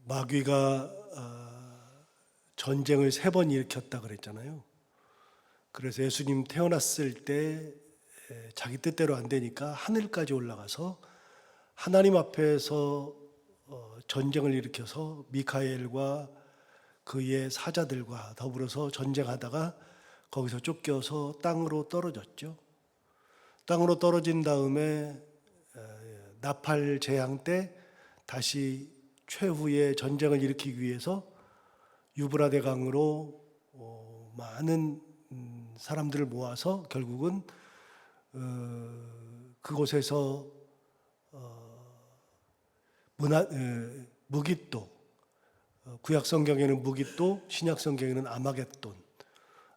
마귀가 전쟁을 3번 일으켰다 그랬잖아요. 그래서 예수님 태어났을 때 자기 뜻대로 안 되니까 하늘까지 올라가서 하나님 앞에서 전쟁을 일으켜서 미카엘과 그의 사자들과 더불어서 전쟁하다가 거기서 쫓겨서 땅으로 떨어졌죠. 땅으로 떨어진 다음에 나팔 재앙 때 다시 최후의 전쟁을 일으키기 위해서 유브라데 강으로 많은 사람들을 모아서 결국은 그곳에서 무깃도, 구약 성경에는 무깃도, 신약 성경에는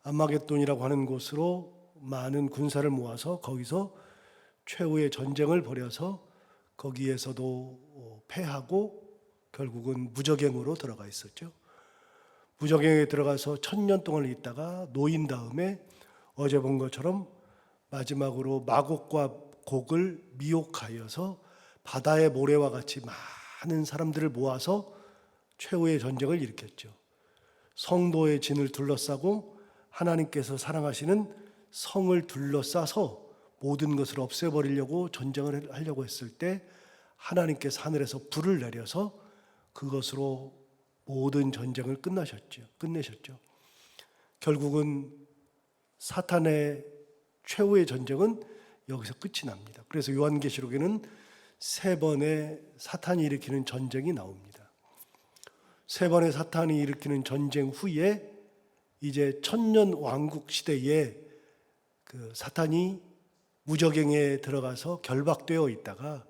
아마겟돈이라고 하는 곳으로 많은 군사를 모아서 거기서 최후의 전쟁을 벌여서 거기에서도 패하고 결국은 무저갱으로 들어가 있었죠. 무저갱에 들어가서 1000년 동안 있다가 놓인 다음에 어제 본 것처럼 마지막으로 마곡과 곡을 미혹하여서 바다의 모래와 같이 많은 사람들을 모아서 최후의 전쟁을 일으켰죠. 성도의 진을 둘러싸고 하나님께서 사랑하시는 성을 둘러싸서 모든 것을 없애버리려고 전쟁을 하려고 했을 때 하나님께서 하늘에서 불을 내려서 그것으로 모든 전쟁을 끝내셨죠. 결국은 사탄의 최후의 전쟁은 여기서 끝이 납니다. 그래서 요한계시록에는 3번의 사탄이 일으키는 전쟁이 나옵니다. 3번의 사탄이 일으키는 전쟁 후에 이제 1000년 왕국 시대에 그 사탄이 무저갱에 들어가서 결박되어 있다가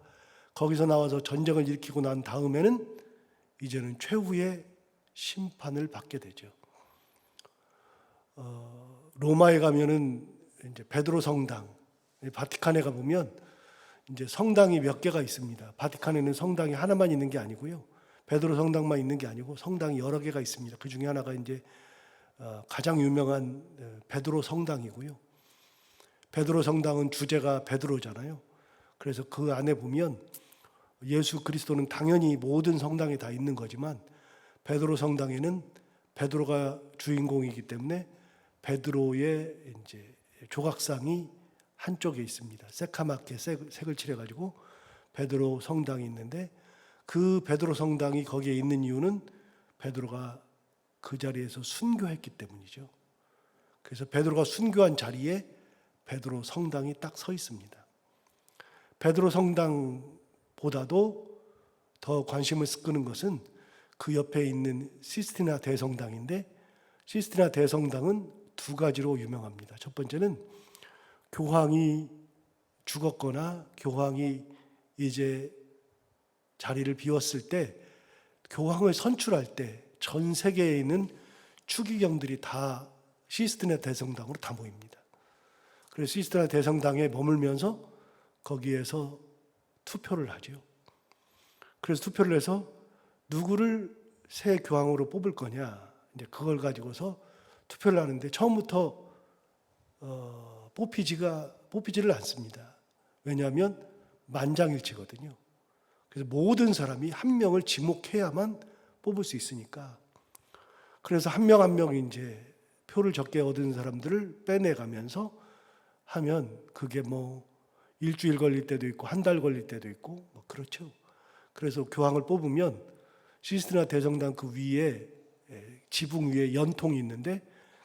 거기서 나와서 전쟁을 일으키고 난 다음에는 이제는 최후의 심판을 받게 되죠. 로마에 가면은 이제 베드로 성당, 바티칸에 가 보면 이제 성당이 몇 개가 있습니다. 바티칸에는 성당이 하나만 있는 게 아니고요. 베드로 성당만 있는 게 아니고 성당이 여러 개가 있습니다. 그 중에 하나가 이제 가장 유명한 베드로 성당이고요. 베드로 성당은 주제가 베드로잖아요. 그래서 그 안에 보면 예수 그리스도는 당연히 모든 성당에 다 있는 거지만 베드로 성당에는 베드로가 주인공이기 때문에 베드로의 이제 조각상이 한쪽에 있습니다. 새카맣게 색을 칠해가지고 베드로 성당이 있는데 그 베드로 성당이 거기에 있는 이유는 베드로가 그 자리에서 순교했기 때문이죠. 그래서 베드로가 순교한 자리에 베드로 성당이 딱 서 있습니다. 베드로 성당보다도 더 관심을 끄는 것은 그 옆에 있는 시스티나 대성당인데 시스티나 대성당은 2가지로 유명합니다. 첫 번째는 교황이 죽었거나 교황이 이제 자리를 비웠을 때 교황을 선출할 때 전 세계에 있는 추기경들이 다 시스티나 대성당으로 다 모입니다. 그래서 시스티나 대성당에 머물면서 거기에서 투표를 하죠. 그래서 투표를 해서 누구를 새 교황으로 뽑을 거냐, 이제 그걸 가지고서 투표를 하는데 처음부터 뽑히지를 않습니다. 왜냐하면 만장일치거든요. 그래서 모든 사람이 한 명을 지목해야만 뽑을 수 있으니까. 그래서 한 명 한 명 이제 표를 적게 얻은 사람들을 빼내가면서 하면 그게 뭐 일주일 걸릴 때도 있고 한 달 걸릴 때도 있고 뭐 그렇죠. 그래서 교황을 뽑으면 시스티나 대성당 그 위에 지붕 위에 연통이 있는데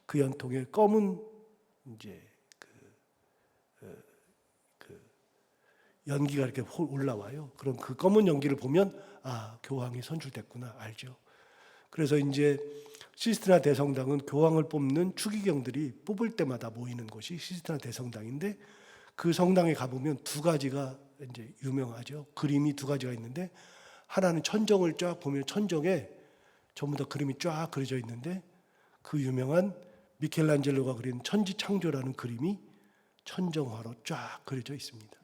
그 연통에 검은 이제 연기가 이렇게 올라와요. 그럼 그 검은 연기를 보면 교황이 선출됐구나 알죠. 그래서 이제 시스티나 대성당은 교황을 뽑는 추기경들이 뽑을 때마다 모이는 곳이 시스티나 대성당인데 그 성당에 가보면 2가지가 이제 유명하죠. 그림이 2가지가 있는데 하나는 천정을 쫙 보면 천정에 전부 다 그림이 쫙 그려져 있는데 그 유명한 미켈란젤로가 그린 천지창조라는 그림이 천정화로 쫙 그려져 있습니다.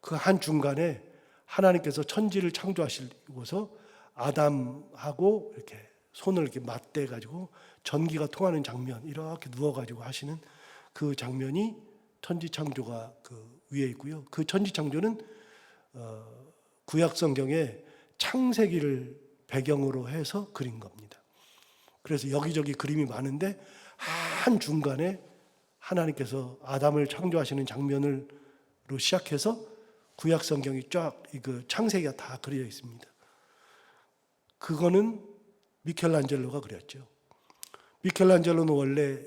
그 한 중간에 하나님께서 천지를 창조하시고서 아담하고 이렇게 손을 이렇게 맞대 가지고 전기가 통하는 장면 이렇게 누워 가지고 하시는 그 장면이 천지창조가 그 위에 있고요. 그 천지창조는 구약 성경에 창세기를 배경으로 해서 그린 겁니다. 그래서 여기저기 그림이 많은데 한 중간에 하나님께서 아담을 창조하시는 장면으로 시작해서 구약 성경이 쫙 창세기가 다 그려져 있습니다. 그거는 미켈란젤로가 그렸죠. 미켈란젤로는 원래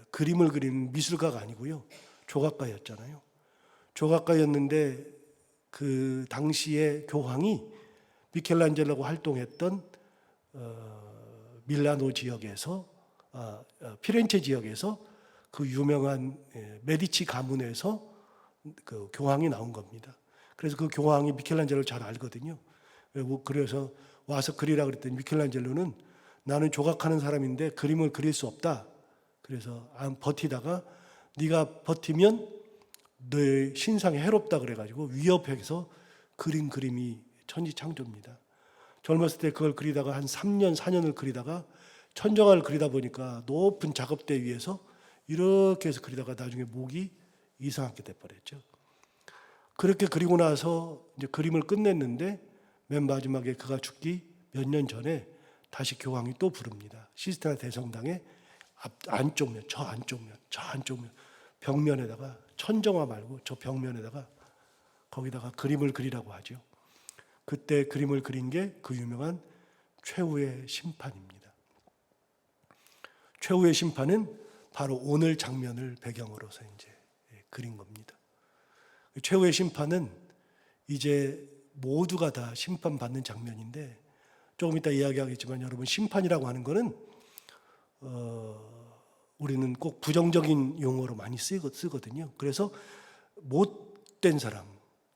그림을 그리는 미술가가 아니고요, 조각가였잖아요. 조각가였는데 그 당시에 교황이 미켈란젤로가 활동했던 밀라노 지역에서 피렌체 지역에서 그 유명한 메디치 가문에서 그 교황이 나온 겁니다. 그래서 그 교황이 미켈란젤로를 잘 알거든요. 그래서 와서 그리라 그랬더니 미켈란젤로는 나는 조각하는 사람인데 그림을 그릴 수 없다. 그래서 버티다가 네가 버티면 너의 신상에 해롭다 그래가지고 위협해서 그린 그림이 천지창조입니다. 젊었을 때 그걸 그리다가 한 3년, 4년을 그리다가 천정을 그리다 보니까 높은 작업대 위에서 이렇게 해서 그리다가 나중에 목이 이상하게 돼버렸죠. 그렇게 그리고 나서 이제 그림을 끝냈는데 맨 마지막에 그가 죽기 몇 년 전에 다시 교황이 또 부릅니다. 시스테나 대성당의 안쪽면, 저 안쪽면 벽면에다가 천정화 말고 저 벽면에다가 거기다가 그림을 그리라고 하죠. 그때 그림을 그린 게 그 유명한 최후의 심판입니다. 최후의 심판은 바로 오늘 장면을 배경으로서 이제 그린 겁니다. 최후의 심판은 이제 모두가 다 심판받는 장면인데 조금 이따 이야기하겠지만 여러분, 심판이라고 하는 거는 우리는 꼭 부정적인 용어로 많이 쓰거든요. 그래서 못된 사람,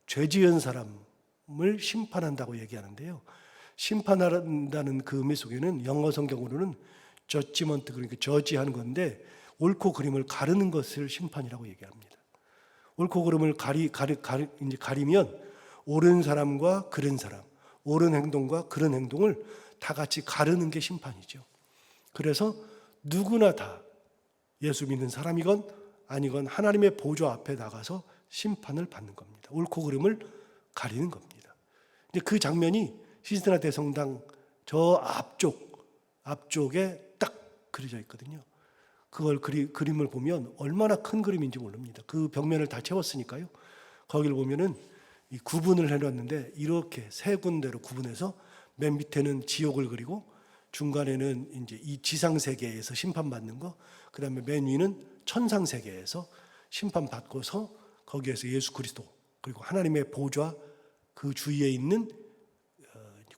죄 지은 사람을 심판한다고 얘기하는데요. 심판한다는 그 의미 속에는 영어 성경으로는 저지먼트, 그러니까 저지하는 건데 옳고 그름을 가르는 것을 심판이라고 얘기합니다. 옳고 그름을 이제 가리면 옳은 사람과 그른 사람, 옳은 행동과 그른 행동을 다 같이 가르는 게 심판이죠. 그래서 누구나 다 예수 믿는 사람이건 아니건 하나님의 보좌 앞에 나가서 심판을 받는 겁니다. 옳고 그름을 가리는 겁니다. 이제 그 장면이 시스테나 대성당 저 앞쪽에 딱 그려져 있거든요. 그걸 그림을 보면 얼마나 큰 그림인지 모릅니다. 그 벽면을 다 채웠으니까요. 거기를 보면은 이 구분을 해놨는데 이렇게 세 군데로 구분해서 맨 밑에는 지옥을 그리고 중간에는 이제 이 지상 세계에서 심판받는 거, 그다음에 맨 위는 천상 세계에서 심판받고서 거기에서 예수 그리스도 그리고 하나님의 보좌 그 주위에 있는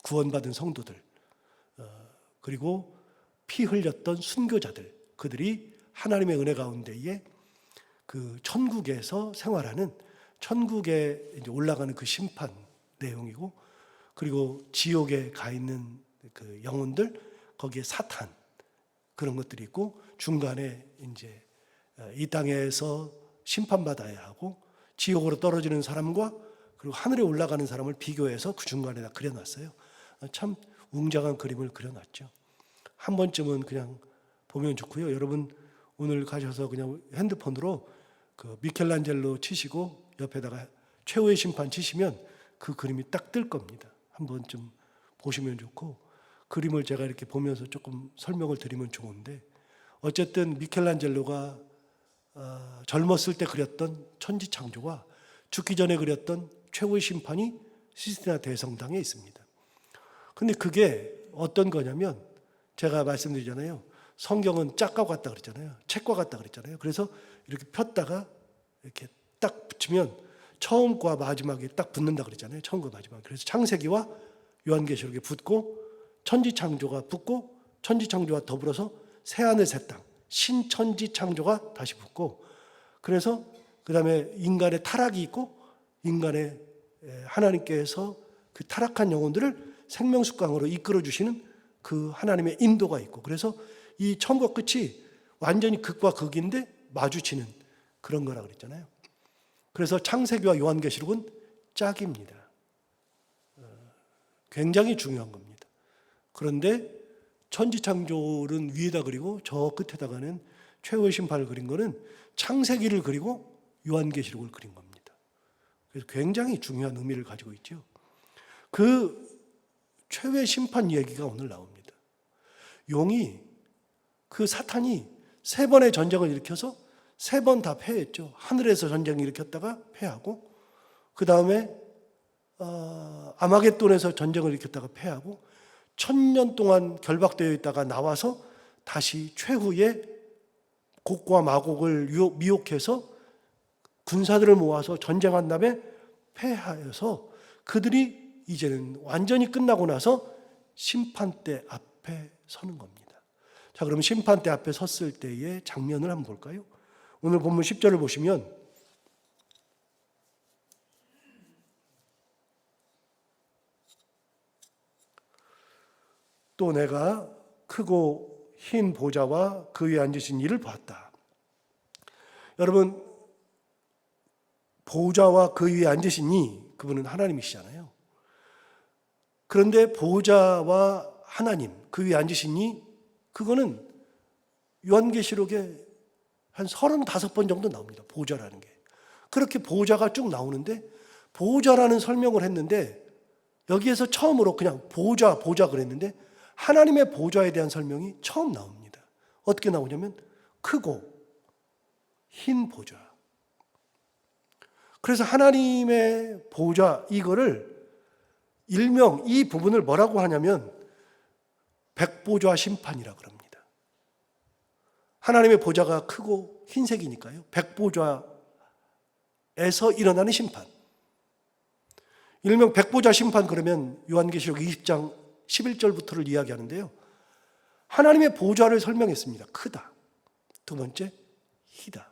구원받은 성도들, 그리고 피 흘렸던 순교자들, 그들이 하나님의 은혜 가운데에 그 천국에서 생활하는, 천국에 이제 올라가는 그 심판 내용이고, 그리고 지옥에 가 있는 그 영혼들, 거기에 사탄 그런 것들이 있고, 중간에 이제 이 땅에서 심판받아야 하고 지옥으로 떨어지는 사람과 그리고 하늘에 올라가는 사람을 비교해서 그 중간에다 그려놨어요. 참 웅장한 그림을 그려놨죠. 한 번쯤은 그냥 보면 좋고요. 여러분 오늘 가셔서 그냥 핸드폰으로 그 미켈란젤로 치시고 옆에다가 최후의 심판 치시면 그 그림이 딱 뜰 겁니다. 한 번쯤 보시면 좋고, 그림을 제가 이렇게 보면서 조금 설명을 드리면 좋은데, 어쨌든 미켈란젤로가 젊었을 때 그렸던 천지창조와 죽기 전에 그렸던 최후의 심판이 시스테나 대성당에 있습니다. 근데 그게 어떤 거냐면, 제가 말씀드리잖아요. 성경은 짝과 같다 그랬잖아요. 책과 같다 그랬잖아요. 그래서 이렇게 폈다가 이렇게 딱 붙이면 처음과 마지막에 딱 붙는다 그랬잖아요. 처음과 마지막. 그래서 창세기와 요한계시록에 붙고 천지창조가 붙고 천지창조와 더불어서 새하늘 새 땅, 신천지창조가 다시 붙고, 그래서 그 다음에 인간의 타락이 있고 인간의 하나님께서 그 타락한 영혼들을 생명수강으로 이끌어 주시는 그 하나님의 인도가 있고, 그래서 이 처음과 끝이 완전히 극과 극인데 마주치는 그런 거라 그랬잖아요. 그래서 창세기와 요한계시록은 짝입니다. 굉장히 중요한 겁니다. 그런데 천지창조는 위에다 그리고 저 끝에다가는 최후의 심판을 그린 거는 창세기를 그리고 요한계시록을 그린 겁니다. 그래서 굉장히 중요한 의미를 가지고 있죠. 그 최후의 심판 얘기가 오늘 나옵니다. 용이, 그 사탄이 3번의 전쟁을 일으켜서 3번 다 패했죠. 하늘에서 전쟁을 일으켰다가 패하고, 그 다음에 아마겟돈에서 전쟁을 일으켰다가 패하고, 1000년 동안 결박되어 있다가 나와서 다시 최후의 곡과 마곡을 미혹해서 군사들을 모아서 전쟁한 다음에 패하여서 그들이 이제는 완전히 끝나고 나서 심판대 앞에 서는 겁니다. 자, 그럼 심판대 앞에 섰을 때의 장면을 한번 볼까요? 오늘 본문 10절을 보시면 또 내가 크고 흰 보좌와 그 위에 앉으신 이를 보았다. 여러분, 보좌와 그 위에 앉으신 이, 그분은 하나님이시잖아요. 그런데 보좌와 하나님, 그 위에 앉으신 이, 그거는 요한계시록에 한 35번 정도 나옵니다. 보좌라는 게. 그렇게 보좌가 쭉 나오는데 보좌라는 설명을 했는데 여기에서 처음으로 그냥 보좌 그랬는데 하나님의 보좌에 대한 설명이 처음 나옵니다. 어떻게 나오냐면 크고 흰 보좌. 그래서 하나님의 보좌, 이거를 일명 이 부분을 뭐라고 하냐면 백보좌 심판이라고 합니다. 하나님의 보좌가 크고 흰색이니까요. 백보좌에서 일어나는 심판. 일명 백보좌 심판, 그러면 요한계시록 20장 11절부터를 이야기하는데요. 하나님의 보좌를 설명했습니다. 크다. 두 번째, 희다.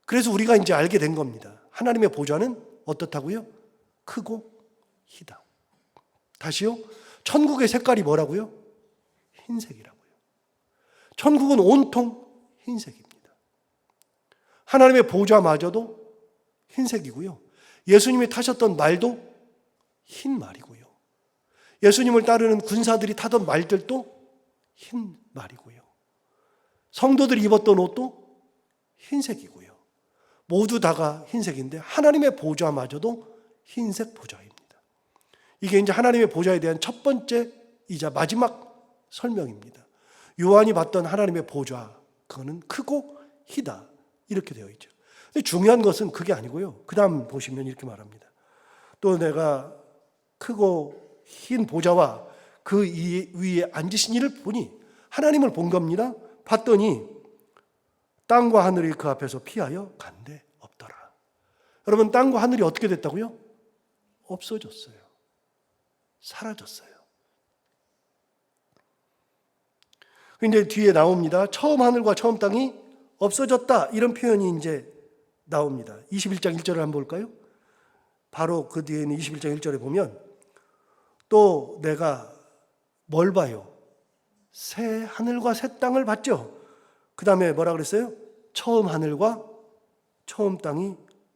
그래서 우리가 이제 알게 된 겁니다. 하나님의 보좌는 어떻다고요? 크고 희다. 다시요. 천국의 색깔이 뭐라고요? 흰색이라고요. 천국은 온통 흰색입니다. 하나님의 보좌마저도 흰색이고요. 예수님이 타셨던 말도 흰 말이고요. 예수님을 따르는 군사들이 타던 말들도 흰 말이고요. 성도들이 입었던 옷도 흰색이고요. 모두 다가 흰색인데 하나님의 보좌마저도 흰색 보좌입니다. 이게 이제 하나님의 보좌에 대한 첫 번째이자 마지막 설명입니다. 요한이 봤던 하나님의 보좌, 그거는 크고 희다, 이렇게 되어 있죠. 근데 중요한 것은 그게 아니고요. 그 다음 보시면 이렇게 말합니다. 또 내가 크고 흰 보좌와 그 위에 앉으신 이를 보니, 하나님을 본 겁니다. 봤더니 땅과 하늘이 그 앞에서 피하여 간데 없더라. 여러분, 땅과 하늘이 어떻게 됐다고요? 없어졌어요. 사라졌어요. 근데 뒤에 나옵니다. 처음 하늘과 처음 땅이 없어졌다, 이런 표현이 이제 나옵니다. 21장 1절을 한번 볼까요? 바로 그 뒤에 있는 21장 1절에 보면 또 내가 뭘 봐요? 새 하늘과 새 땅을 봤죠. 그 다음에 뭐라 그랬어요? 처음 하늘과 처음 땅이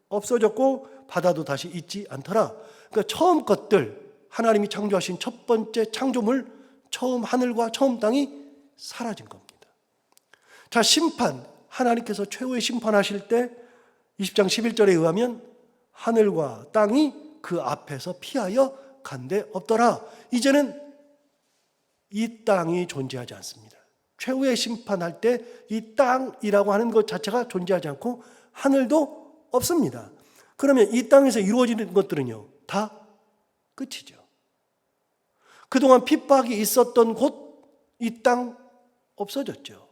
없어졌고 바다도 다시 있지 않더라. 그러니까 처음 것들, 하나님이 창조하신 첫 번째 창조물, 처음 하늘과 처음 땅이 사라진 겁니다. 자, 심판, 하나님께서 최후의 심판하실 때 20장 11절에 의하면 하늘과 땅이 그 앞에서 피하여 간데 없더라. 이제는 이 땅이 존재하지 않습니다. 최후의 심판할 때 이 땅이라고 하는 것 자체가 존재하지 않고 하늘도 없습니다. 그러면 이 땅에서 이루어지는 것들은요, 다 끝이죠. 그동안 핍박이 있었던 곳, 이 땅 없어졌죠.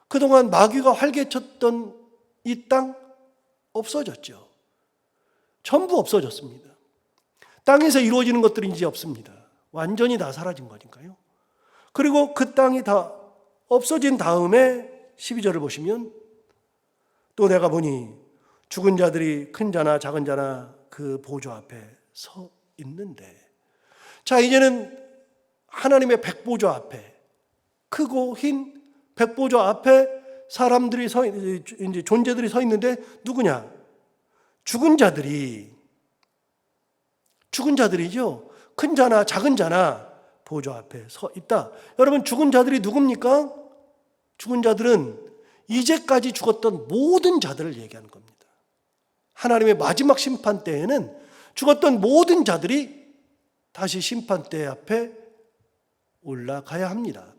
그동안 마귀가 활개쳤던 이 땅 없어졌죠. 전부 없어졌습니다. 땅에서 이루어지는 것들이 이제 없습니다. 완전히 다 사라진 거니까요. 그리고 그 땅이 다 없어진 다음에 12절을 보시면 또 내가 보니 죽은 자들이 큰 자나 작은 자나 그 보좌 앞에 서 있는데, 자, 이제는 하나님의 백보좌 앞에, 크고 흰 백보좌 앞에 사람들이 이제 존재들이 서 있는데 누구냐? 죽은 자들이죠. 큰 자나 작은 자나 보좌 앞에 서 있다. 여러분, 죽은 자들이 누굽니까? 죽은 자들은 이제까지 죽었던 모든 자들을 얘기하는 겁니다. 하나님의 마지막 심판 때에는 죽었던 모든 자들이 다시 심판대 앞에 올라가야 합니다.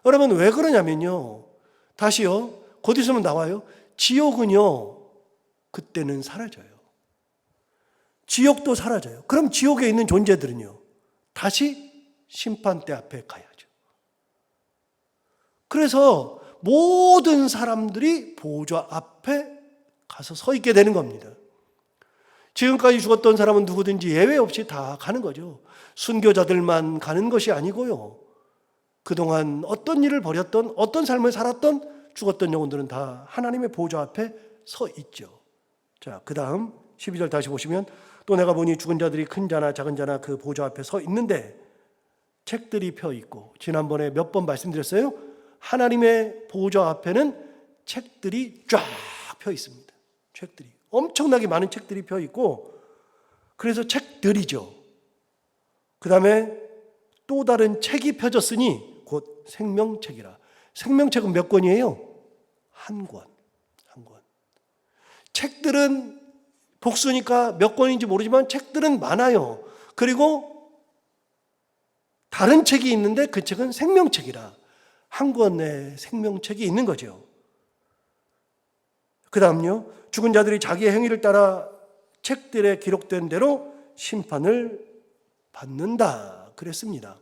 여러분 왜 그러냐면요. 다시요. 곧 있으면 나와요. 지옥은요. 그때는 사라져요. 지옥도 사라져요. 그럼 지옥에 있는 존재들은요. 다시 심판대 앞에 가야죠. 그래서 모든 사람들이 보좌 앞에 가서 서 있게 되는 겁니다. 지금까지 죽었던 사람은 누구든지 예외 없이 다 가는 거죠. 순교자들만 가는 것이 아니고요. 그동안 어떤 일을 벌였던, 어떤 삶을 살았던 죽었던 영혼들은 다 하나님의 보좌 앞에 서 있죠. 자, 그 다음 12절 다시 보시면 또 내가 보니 죽은 자들이 큰 자나 작은 자나 그 보좌 앞에 서 있는데 책들이 펴 있고, 지난번에 몇 번 말씀드렸어요. 하나님의 보좌 앞에는 책들이 쫙 펴 있습니다. 책들이 엄청나게 많은 책들이 펴 있고, 그래서 책들이죠. 그 다음에 또 다른 책이 펴졌으니 곧 생명책이라. 생명책은 몇 권이에요? 한 권. 한 권. 책들은 복수니까 몇 권인지 모르지만 책들은 많아요. 그리고 다른 책이 있는데 그 책은 생명책이라. 한 권의 생명책이 있는 거죠. 그 다음요. 죽은 자들이 자기의 행위를 따라 책들에 기록된 대로 심판을 받는다 그랬습니다.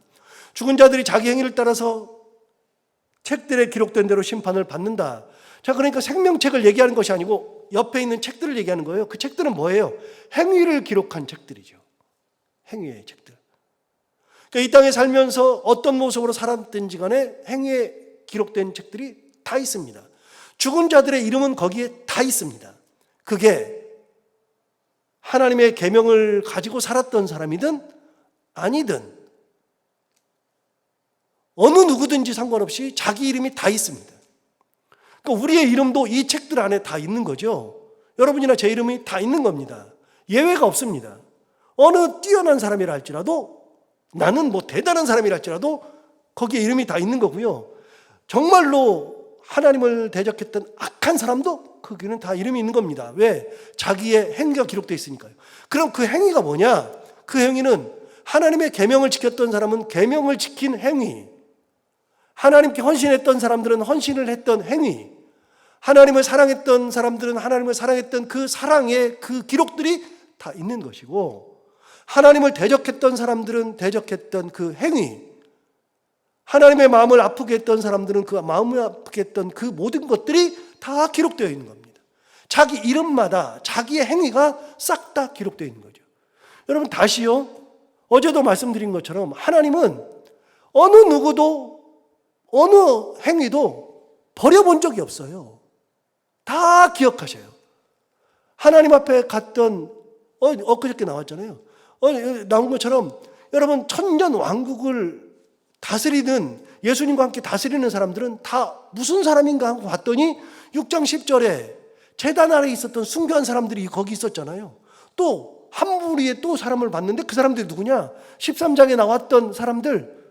죽은 자들이 자기 행위를 따라서 책들에 기록된 대로 심판을 받는다. 자, 그러니까 생명책을 얘기하는 것이 아니고 옆에 있는 책들을 얘기하는 거예요. 그 책들은 뭐예요? 행위를 기록한 책들이죠. 행위의 책들. 그러니까 이 땅에 살면서 어떤 모습으로 살았든지 간에 행위에 기록된 책들이 다 있습니다. 죽은 자들의 이름은 거기에 다 있습니다. 그게 하나님의 계명을 가지고 살았던 사람이든 아니든 어느 누구든지 상관없이 자기 이름이 다 있습니다. 그러니까 우리의 이름도 이 책들 안에 다 있는 거죠. 여러분이나 제 이름이 다 있는 겁니다. 예외가 없습니다. 어느 뛰어난 사람이라 할지라도, 나는 뭐 대단한 사람이라 할지라도 거기에 이름이 다 있는 거고요. 정말로 하나님을 대적했던 악한 사람도 거기는 다 이름이 있는 겁니다. 왜? 자기의 행위가 기록되어 있으니까요. 그럼 그 행위가 뭐냐? 그 행위는 하나님의 계명을 지켰던 사람은 계명을 지킨 행위, 하나님께 헌신했던 사람들은 헌신을 했던 행위, 하나님을 사랑했던 사람들은 하나님을 사랑했던 그 사랑의 그 기록들이 다 있는 것이고, 하나님을 대적했던 사람들은 대적했던 그 행위, 하나님의 마음을 아프게 했던 사람들은 그 마음을 아프게 했던 그 모든 것들이 다 기록되어 있는 겁니다. 자기 이름마다 자기의 행위가 싹 다 기록되어 있는 거죠. 여러분 다시요. 어제도 말씀드린 것처럼 하나님은 어느 누구도 어느 행위도 버려본 적이 없어요. 다 기억하셔요. 하나님 앞에 갔던 엊그저께 나왔잖아요. 나온 것처럼 여러분 천년 왕국을 다스리는, 예수님과 함께 다스리는 사람들은 다 무슨 사람인가 하고 봤더니 6장 10절에 제단 아래에 있었던 순교한 사람들이 거기 있었잖아요. 또 한 무리의 또 사람을 봤는데 그 사람들이 누구냐? 13장에 나왔던 사람들.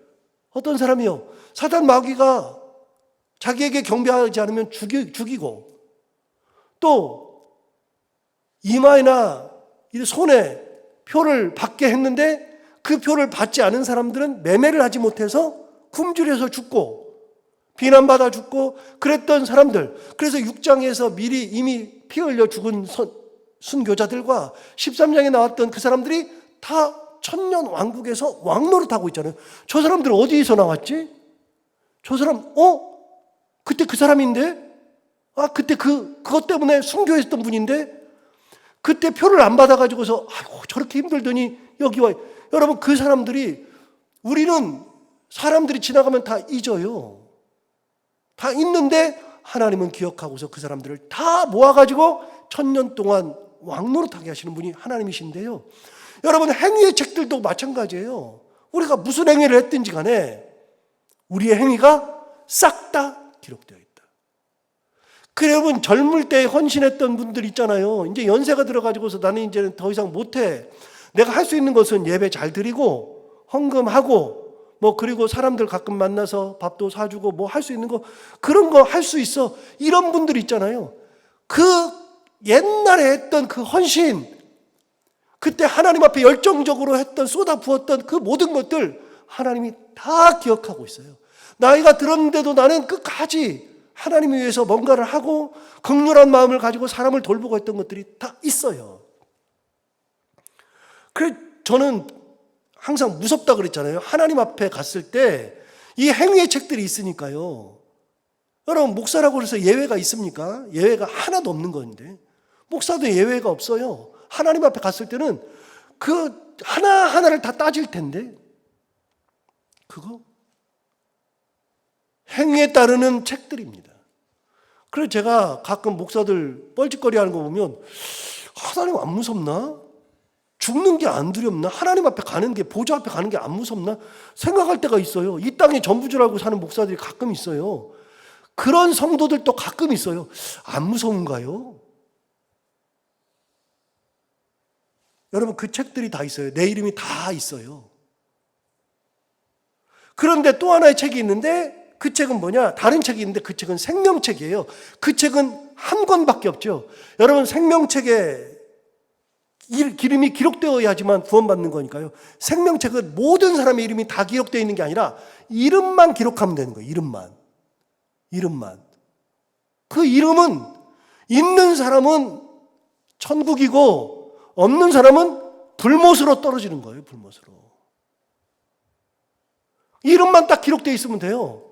어떤 사람이요? 사단 마귀가 자기에게 경배하지 않으면 죽이고, 또 이마에나 손에 표를 받게 했는데 그 표를 받지 않은 사람들은 매매를 하지 못해서 굶주려서 죽고 비난받아 죽고 그랬던 사람들. 그래서 6장에서 미리 이미 피 흘려 죽은 순교자들과 13장에 나왔던 그 사람들이 다 천년 왕국에서 왕노릇하고 있잖아요. 저 사람들 어디에서 나왔지? 저 사람 그때 그 사람인데? 그때 그것 때문에 순교했던 분인데? 그때 표를 안 받아가지고서 아이고 저렇게 힘들더니 여기 와. 여러분 그 사람들이, 우리는 사람들이 지나가면 다 잊어요. 다 있는데 하나님은 기억하고서 그 사람들을 다 모아가지고 천년 동안 왕노릇하게 하시는 분이 하나님이신데요. 여러분 행위의 책들도 마찬가지예요. 우리가 무슨 행위를 했든지 간에 우리의 행위가 싹 다 기록되어 있다. 그래 여러분 젊을 때 헌신했던 분들 있잖아요. 이제 연세가 들어가지고서 나는 이제는 더 이상 못해. 내가 할 수 있는 것은 예배 잘 드리고 헌금하고 그리고 사람들 가끔 만나서 밥도 사주고 할 수 있는 거, 그런 거 할 수 있어. 이런 분들 있잖아요. 그 옛날에 했던 그 헌신, 그때 하나님 앞에 열정적으로 했던, 쏟아부었던 그 모든 것들 하나님이 다 기억하고 있어요. 나이가 들었는데도 나는 끝까지 하나님을 위해서 뭔가를 하고 긍휼한 마음을 가지고 사람을 돌보고 했던 것들이 다 있어요. 그래서 저는 항상 무섭다 그랬잖아요. 하나님 앞에 갔을 때 이 행위의 책들이 있으니까요. 여러분, 목사라고 해서 예외가 있습니까? 예외가 하나도 없는 건데. 목사도 예외가 없어요. 하나님 앞에 갔을 때는 그 하나하나를 다 따질 텐데, 그거 행위에 따르는 책들입니다. 그래서 제가 가끔 목사들 뻘짓거리 하는 거 보면, 하나님 안 무섭나? 죽는 게 안 두렵나? 하나님 앞에 가는 게, 보좌 앞에 가는 게 안 무섭나? 생각할 때가 있어요. 이 땅에 전부줄 알고 사는 목사들이 가끔 있어요. 그런 성도들도 가끔 있어요. 안 무서운가요? 여러분, 그 책들이 다 있어요. 내 이름이 다 있어요. 그런데 또 하나의 책이 있는데, 그 책은 뭐냐? 다른 책이 있는데 그 책은 생명책이에요. 그 책은 한 권밖에 없죠. 여러분, 생명책에 이름이 기록되어야지만 구원받는 거니까요. 생명책은 모든 사람의 이름이 다 기록되어 있는 게 아니라 이름만 기록하면 되는 거예요. 이름만. 그 이름은 있는 사람은 천국이고 없는 사람은 불못으로 떨어지는 거예요. 불못으로. 이름만 딱 기록되어 있으면 돼요.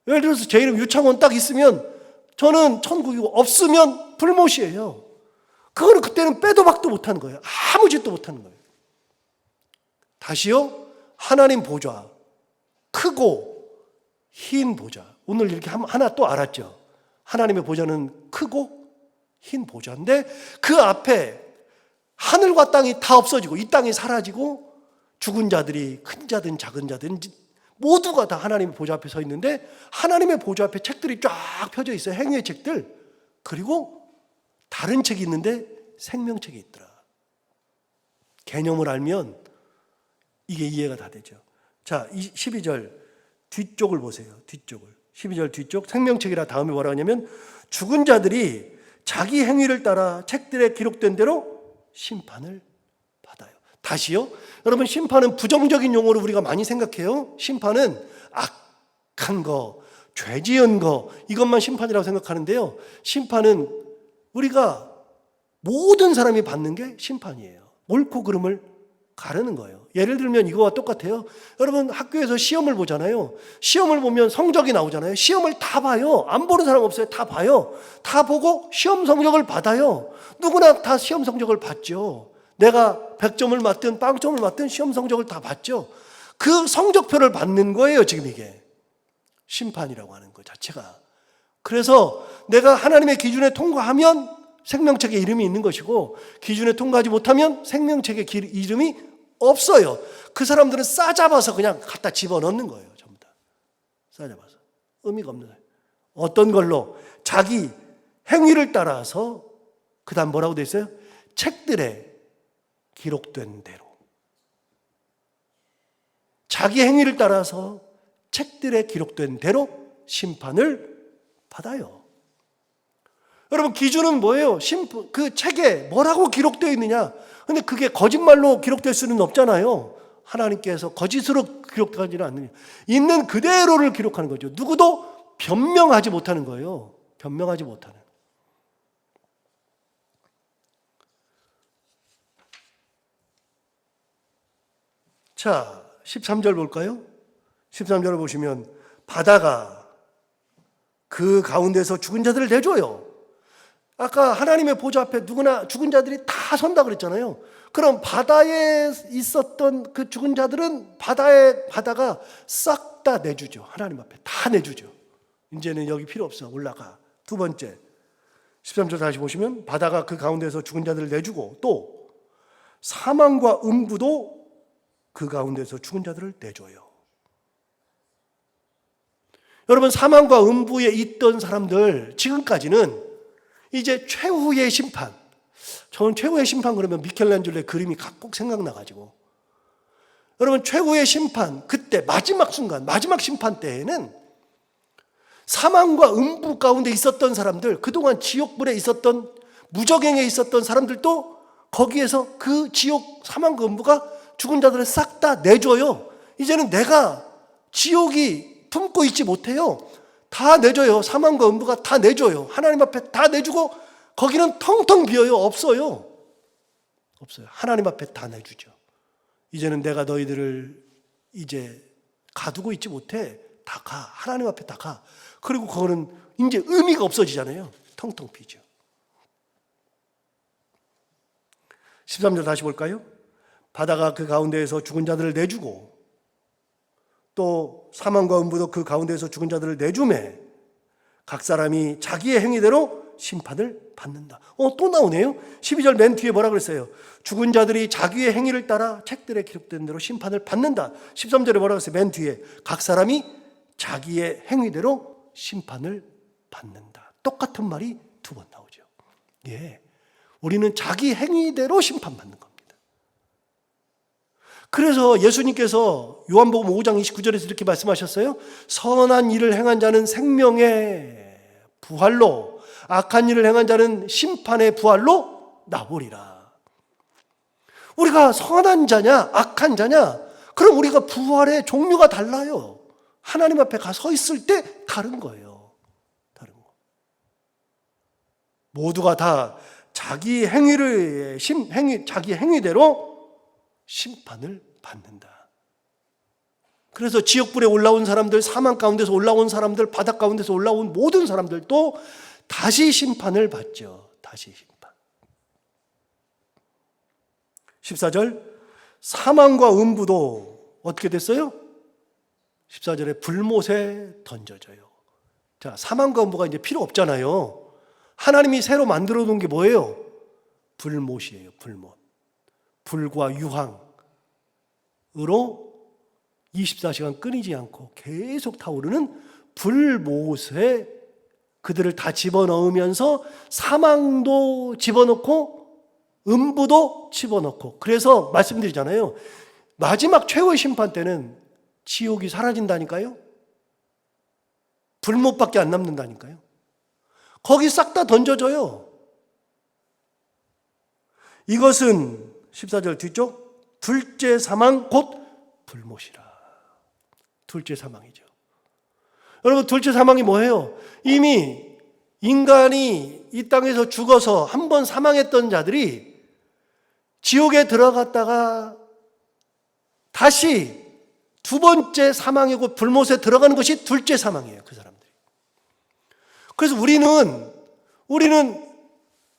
예를 들어서 제 이름 유창원 딱 있으면 저는 천국이고, 없으면 불못이에요. 그거는 그때는 빼도 박도 못하는 거예요. 아무 짓도 못하는 거예요. 다시요. 하나님 보좌, 크고 흰 보좌. 오늘 이렇게 하나 또 알았죠. 하나님의 보좌는 크고 흰 보좌인데, 그 앞에 하늘과 땅이 다 없어지고 이 땅이 사라지고 죽은 자들이, 큰 자든 작은 자든 모두가 다 하나님의 보좌 앞에 서 있는데, 하나님의 보좌 앞에 책들이 쫙 펴져 있어요. 행위의 책들. 그리고 다른 책이 있는데 생명책이 있더라. 개념을 알면 이게 이해가 다 되죠. 자, 12절 뒤쪽을 보세요. 뒤쪽을. 12절 뒤쪽 생명책이라 다음에 뭐라 하냐면, 죽은 자들이 자기 행위를 따라 책들에 기록된 대로 심판을 받아요. 다시요. 여러분, 심판은 부정적인 용어로 우리가 많이 생각해요. 심판은 악한 거, 죄 지은 거, 이것만 심판이라고 생각하는데요. 심판은 우리가 모든 사람이 받는 게 심판이에요. 옳고 그름을 가르는 거예요. 예를 들면 이거와 똑같아요. 여러분, 학교에서 시험을 보잖아요. 시험을 보면 성적이 나오잖아요. 시험을 다 봐요. 안 보는 사람 없어요. 다 봐요. 다 보고 시험 성적을 받아요. 누구나 다 시험 성적을 받죠. 내가 100점을 맞든 빵점을 맞든 시험 성적을 다 받죠. 그 성적표를 받는 거예요. 지금 이게 심판이라고 하는 것 자체가. 그래서 내가 하나님의 기준에 통과하면 생명책에 이름이 있는 것이고, 기준에 통과하지 못하면 생명책에 이름이 없어요. 그 사람들은 싸잡아서 그냥 갖다 집어넣는 거예요. 전부 다 싸잡아서. 의미가 없는 거예요. 어떤 걸로? 자기 행위를 따라서. 그 다음 뭐라고 돼 있어요? 책들에 기록된 대로. 자기 행위를 따라서 책들에 기록된 대로 심판을 받아요. 여러분, 기준은 뭐예요? 그 책에 뭐라고 기록되어 있느냐? 근데 그게 거짓말로 기록될 수는 없잖아요. 하나님께서 거짓으로 기록하지는 않느냐. 있는 그대로를 기록하는 거죠. 누구도 변명하지 못하는 거예요. 변명하지 못하는. 자, 13절 볼까요? 13절을 보시면, 바다가 그 가운데서 죽은 자들을 내줘요. 아까 하나님의 보좌 앞에 누구나 죽은 자들이 다 선다 그랬잖아요. 그럼 바다에 있었던 그 죽은 자들은 바다가 싹 다 내주죠. 하나님 앞에 다 내주죠. 이제는 여기 필요 없어. 올라가. 두 번째, 13절 다시 보시면, 바다가 그 가운데서 죽은 자들을 내주고, 또 사망과 음부도 그 가운데서 죽은 자들을 내줘요. 여러분, 사망과 음부에 있던 사람들, 지금까지는 이제 최후의 심판. 저는 최후의 심판 그러면 미켈란젤로의 그림이 꼭 생각나가지고, 여러분, 최후의 심판, 그때 마지막 순간, 마지막 심판 때에는 사망과 음부 가운데 있었던 사람들, 그동안 지옥불에 있었던, 무적행에 있었던 사람들도 거기에서 그 지옥 사망과 음부가 죽은 자들을 싹 다 내줘요. 이제는 내가 지옥이 품고 있지 못해요. 다 내줘요. 사망과 음부가 다 내줘요. 하나님 앞에 다 내주고 거기는 텅텅 비어요. 없어요. 하나님 앞에 다 내주죠. 이제는 내가 너희들을 이제 가두고 있지 못해. 다 가. 하나님 앞에 다 가. 그리고 그거는 이제 의미가 없어지잖아요. 텅텅 비죠. 13절 다시 볼까요? 바다가 그 가운데에서 죽은 자들을 내주고 또 사망과 음부도 그 가운데에서 죽은 자들을 내주매 각 사람이 자기의 행위대로 심판을 받는다. 또 나오네요. 12절 맨 뒤에 뭐라 그랬어요? 죽은 자들이 자기의 행위를 따라 책들에 기록된 대로 심판을 받는다. 13절에 뭐라 그랬어요? 맨 뒤에 각 사람이 자기의 행위대로 심판을 받는다. 똑같은 말이 두 번 나오죠. 예, 우리는 자기 행위대로 심판받는 겁니다. 그래서 예수님께서 요한복음 5장 29절에서 이렇게 말씀하셨어요. 선한 일을 행한 자는 생명의 부활로, 악한 일을 행한 자는 심판의 부활로 나오리라. 우리가 선한 자냐 악한 자냐, 그럼 우리가 부활의 종류가 달라요. 하나님 앞에 가 서 있을 때 다른 거예요. 다른 거. 모두가 다 자기 자기 행위대로 심판을 받는다. 그래서 지옥불에 올라온 사람들, 사망 가운데서 올라온 사람들, 바닥 가운데서 올라온 모든 사람들도 다시 심판을 받죠. 다시 심판. 14절, 사망과 음부도 어떻게 됐어요? 14절에 불못에 던져져요. 자, 사망과 음부가 이제 필요 없잖아요. 하나님이 새로 만들어 놓은 게 뭐예요? 불못이에요. 불못. 불과 유황으로 24시간 끊이지 않고 계속 타오르는 불못에 그들을 다 집어넣으면서 사망도 집어넣고 음부도 집어넣고, 그래서 말씀드리잖아요. 마지막 최후의 심판 때는 지옥이 사라진다니까요. 불못밖에 안 남는다니까요. 거기 싹 다 던져져요. 이것은 14절 뒤쪽 둘째 사망 곧 불못이라. 둘째 사망이죠. 여러분, 둘째 사망이 뭐예요? 이미 인간이 이 땅에서 죽어서 한 번 사망했던 자들이 지옥에 들어갔다가 다시 두 번째 사망이고 불못에 들어가는 것이 둘째 사망이에요. 그 사람들이. 그래서 우리는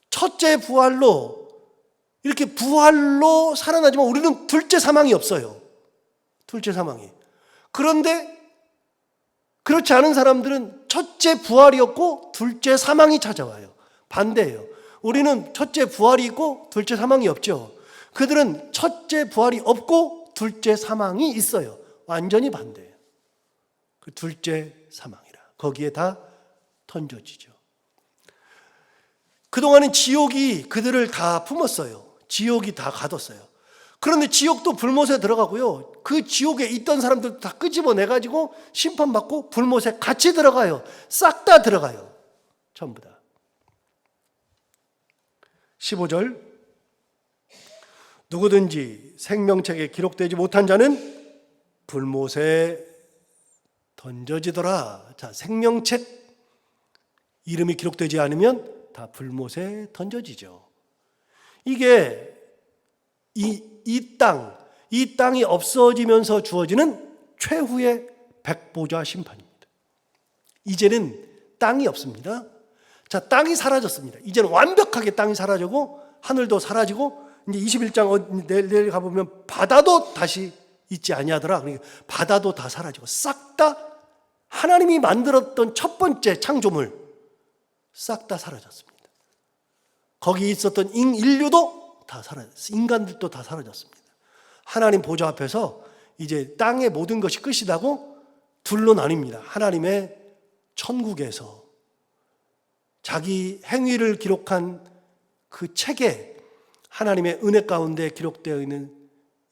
첫째 부활로 이렇게 부활로 살아나지만 우리는 둘째 사망이 없어요. 둘째 사망이. 그런데 그렇지 않은 사람들은 첫째 부활이었고 둘째 사망이 찾아와요. 반대예요. 우리는 첫째 부활이 있고 둘째 사망이 없죠. 그들은 첫째 부활이 없고 둘째 사망이 있어요. 완전히 반대예요. 그 둘째 사망이라. 거기에 다 던져지죠. 그동안은 지옥이 그들을 다 품었어요. 지옥이 다 가뒀어요. 그런데 지옥도 불못에 들어가고요. 그 지옥에 있던 사람들 다 끄집어내가지고 심판받고 불못에 같이 들어가요. 싹 다 들어가요. 전부 다. 15절, 누구든지 생명책에 기록되지 못한 자는 불못에 던져지더라. 자, 생명책 이름이 기록되지 않으면 다 불못에 던져지죠. 이게 이 땅이 없어지면서 주어지는 최후의 백보자 심판입니다. 이제는 땅이 없습니다. 자, 땅이 사라졌습니다. 이제는 완벽하게 땅이 사라지고 하늘도 사라지고, 이제 21장 내일 가보면 바다도 다시 있지 아니하더라. 그러니까 바다도 다 사라지고 싹 다 하나님이 만들었던 첫 번째 창조물 싹 다 사라졌습니다. 거기 있었던 인류도 다 사라졌어요. 인간들도 다 사라졌습니다. 하나님 보좌 앞에서 이제 땅의 모든 것이 끝이라고 둘로 나뉩니다. 하나님의 천국에서 자기 행위를 기록한 그 책에, 하나님의 은혜 가운데 기록되어 있는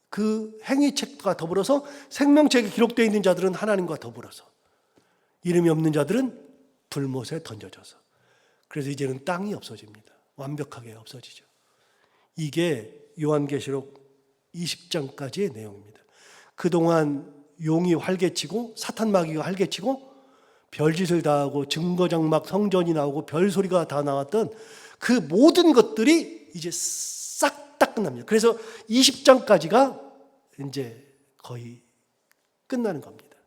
그 행위책과 더불어서 생명책에 기록되어 있는 자들은 하나님과 더불어서, 이름이 없는 자들은 불못에 던져져서, 그래서 이제는 땅이 없어집니다. 완벽하게 없어지죠. 이게 요한계시록 20장까지의 내용입니다. 그동안 용이 활개치고 사탄 마귀가 활개치고 별짓을 다 하고 증거장막 성전이 나오고 별소리가 다 나왔던 그 모든 것들이 이제 싹 다 끝납니다. 그래서 20장까지가 이제 거의 끝나는 겁니다.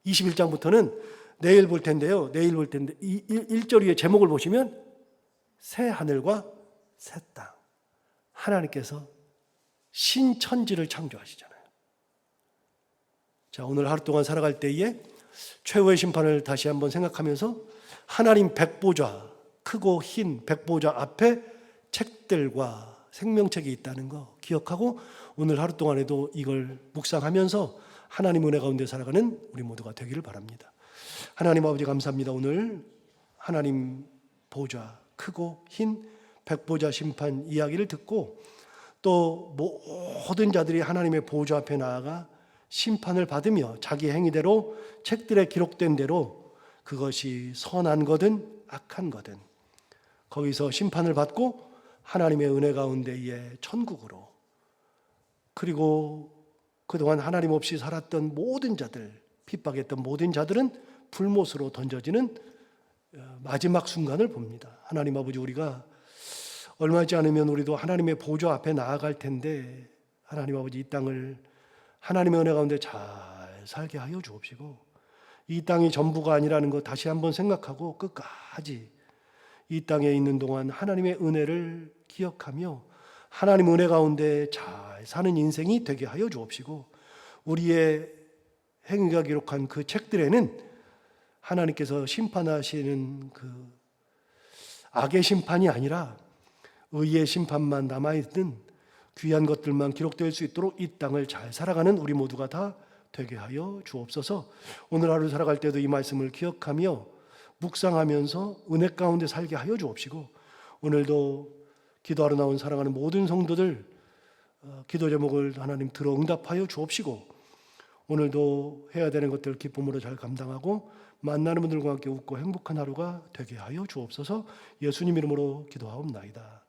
21장부터는 내일 볼 텐데요. 내일 볼 텐데 1절 위에 제목을 보시면 새 하늘과 새 땅. 하나님께서 신천지를 창조하시잖아요. 자, 오늘 하루 동안 살아갈 때에 최후의 심판을 다시 한번 생각하면서 하나님 백보좌, 크고 흰 백보좌 앞에 책들과 생명책이 있다는 거 기억하고 오늘 하루 동안에도 이걸 묵상하면서 하나님 은혜 가운데 살아가는 우리 모두가 되기를 바랍니다. 하나님 아버지 감사합니다. 오늘 하나님 보좌, 크고 흰 백보좌 심판 이야기를 듣고 또 모든 자들이 하나님의 보좌 앞에 나아가 심판을 받으며 자기 행위대로 책들에 기록된 대로 그것이 선한 거든 악한 거든 거기서 심판을 받고 하나님의 은혜 가운데의 천국으로, 그리고 그동안 하나님 없이 살았던 모든 자들, 핍박했던 모든 자들은 불못으로 던져지는 마지막 순간을 봅니다. 하나님 아버지, 우리가 얼마 있지 않으면 우리도 하나님의 보좌 앞에 나아갈 텐데 하나님 아버지, 이 땅을 하나님의 은혜 가운데 잘 살게 하여 주옵시고 이 땅이 전부가 아니라는 것 다시 한번 생각하고 끝까지 이 땅에 있는 동안 하나님의 은혜를 기억하며 하나님 은혜 가운데 잘 사는 인생이 되게 하여 주옵시고 우리의 행위가 기록한 그 책들에는 하나님께서 심판하시는 그 악의 심판이 아니라 의의 심판만 남아있는 귀한 것들만 기록될 수 있도록 이 땅을 잘 살아가는 우리 모두가 다 되게 하여 주옵소서. 오늘 하루 살아갈 때도 이 말씀을 기억하며 묵상하면서 은혜 가운데 살게 하여 주옵시고 오늘도 기도하러 나온 사랑하는 모든 성도들 기도 제목을 하나님 들어 응답하여 주옵시고 오늘도 해야 되는 것들 기쁨으로 잘 감당하고 만나는 분들과 함께 웃고 행복한 하루가 되게 하여 주옵소서. 예수님 이름으로 기도하옵나이다.